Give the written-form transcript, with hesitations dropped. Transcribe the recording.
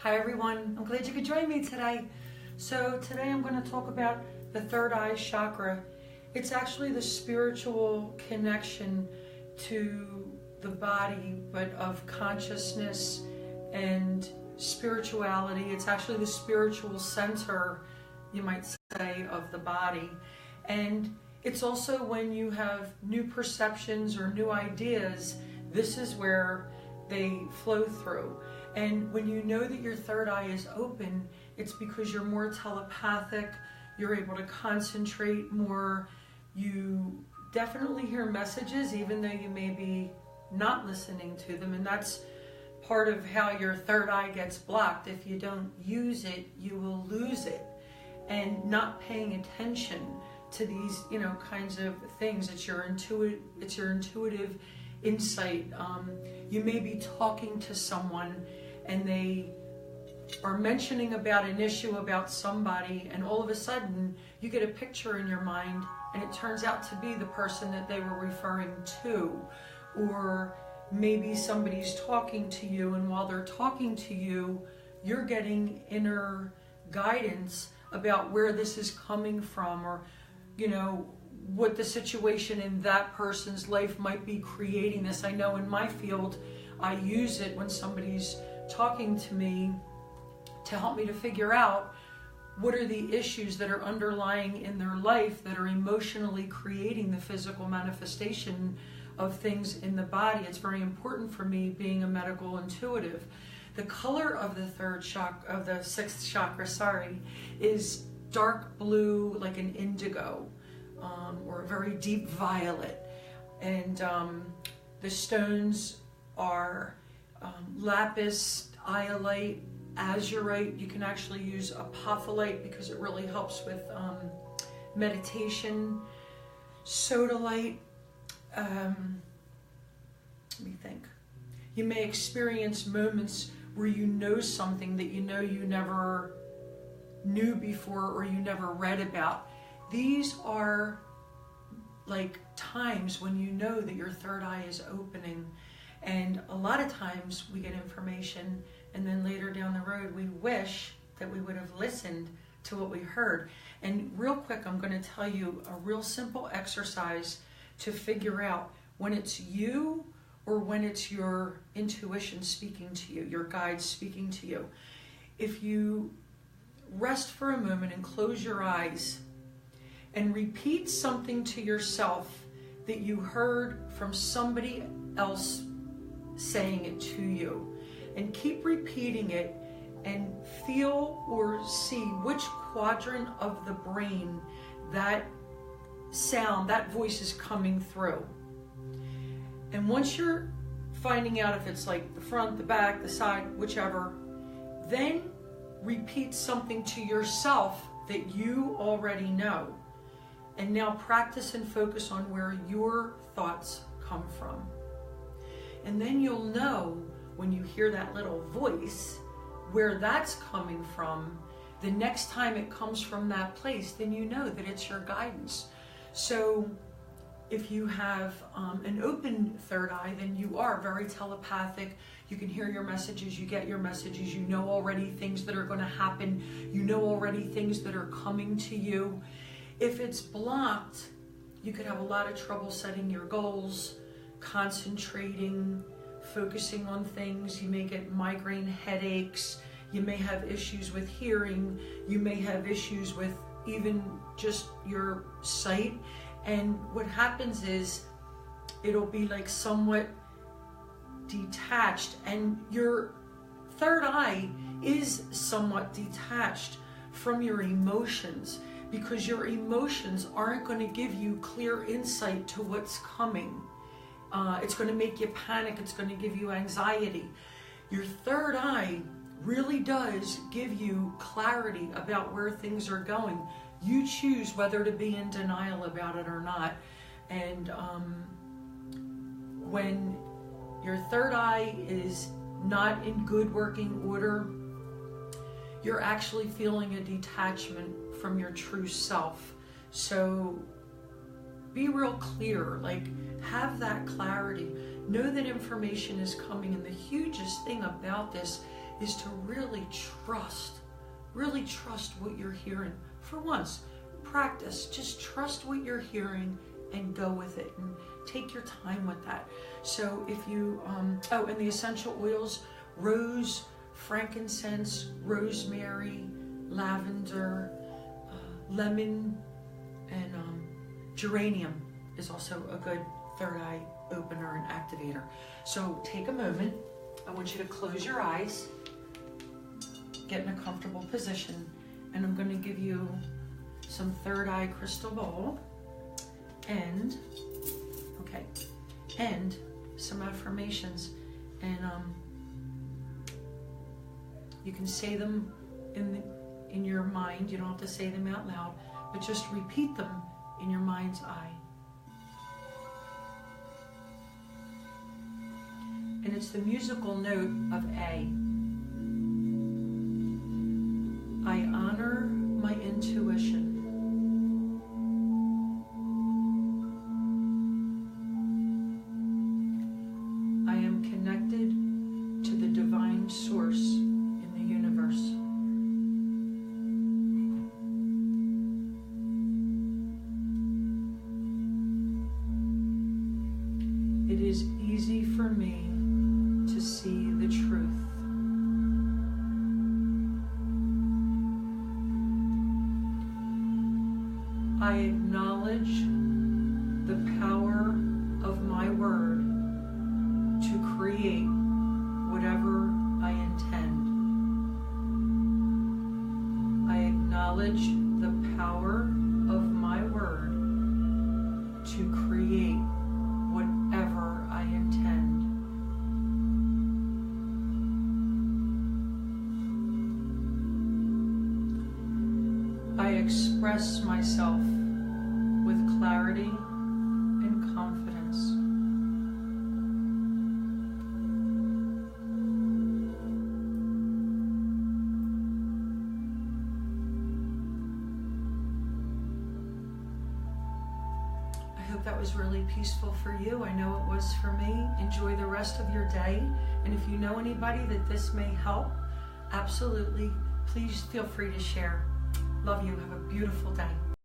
Hi everyone, I'm glad you could join me today. So today I'm going to talk about the third eye chakra. It's actually the spiritual connection to the body, but of consciousness and spirituality. It's actually the spiritual center, you might say, of the body. And it's also when you have new perceptions or new ideas, this is where they flow through. And when you know that your third eye is open, it's because you're more telepathic, you're able to concentrate more, you definitely hear messages even though you may be not listening to them. And that's part of how your third eye gets blocked. If you don't use it, you will lose it. And not paying attention to these, kinds of things. It's your intuitive insight. You may be talking to someone and they are mentioning about an issue about somebody, and all of a sudden you get a picture in your mind and it turns out to be the person that they were referring to. Or maybe somebody's talking to you, and while they're talking to you, you're getting inner guidance about where this is coming from, or what the situation in that person's life might be creating this. I know in my field, I use it when somebody's talking to me to help me to figure out what are the issues that are underlying in their life that are emotionally creating the physical manifestation of things in the body. It's very important for me, being a medical intuitive. The color of the sixth chakra, is dark blue, like an indigo, or a very deep violet. And the stones are lapis, iolite, azurite. You can actually use apophyllite because it really helps with meditation. Sodalite. Let me think. You may experience moments where you know something that you never knew before, or you never read about. These are like times when you know that your third eye is opening. And a lot of times we get information and then later down the road we wish that we would have listened to what we heard. And real quick, I'm going to tell you a real simple exercise to figure out when it's you or when it's your intuition speaking to you, your guide speaking to you. If you rest for a moment and close your eyes and repeat something to yourself that you heard from somebody else saying it to you, and keep repeating it, and feel or see which quadrant of the brain that sound, that voice is coming through. And once you're finding out if it's like the front, the back, the side, whichever, then repeat something to yourself that you already know. And now practice and focus on where your thoughts come from. And then you'll know when you hear that little voice where that's coming from. The next time it comes from that place, then you know that it's your guidance. So if you have an open third eye, then you are very telepathic. You can hear your messages, you get your messages, you know already things that are going to happen, you know already things that are coming to you. If it's blocked, you could have a lot of trouble setting your goals, concentrating, focusing on things. You may get migraine headaches, you may have issues with hearing, you may have issues with even just your sight. And what happens is it'll be like somewhat detached, and your third eye is somewhat detached from your emotions, because your emotions aren't going to give you clear insight to what's coming. It's going to make you panic. It's going to give you anxiety. Your third eye really does give you clarity about where things are going. You choose whether to be in denial about it or not. And when your third eye is not in good working order, you're actually feeling a detachment from your true self. So be real clear, have that clarity. Know that information is coming, and the hugest thing about this is to really trust what you're hearing. For once, practice. Just trust what you're hearing and go with it, and take your time with that. So if you, and the essential oils, rose, frankincense, rosemary, lavender, lemon, and geranium is also a good third eye opener and activator. So take a moment. I want you to close your eyes, get in a comfortable position, and I'm going to give you some third eye crystal ball and some affirmations, and you can say them in your mind. You don't have to say them out loud, but just repeat them in your mind's eye. And it's the musical note of A. I honor my intuition. I am connected to the divine source in the universe. It is easy for me to see the truth. I acknowledge the power of my word to create whatever I intend. I acknowledge the power of my word to create whatever I intend. I express myself with clarity and confidence. I hope that was really peaceful for you. I know it was for me. Enjoy the rest of your day. And if you know anybody that this may help, absolutely, please feel free to share. Love you. Have a beautiful day.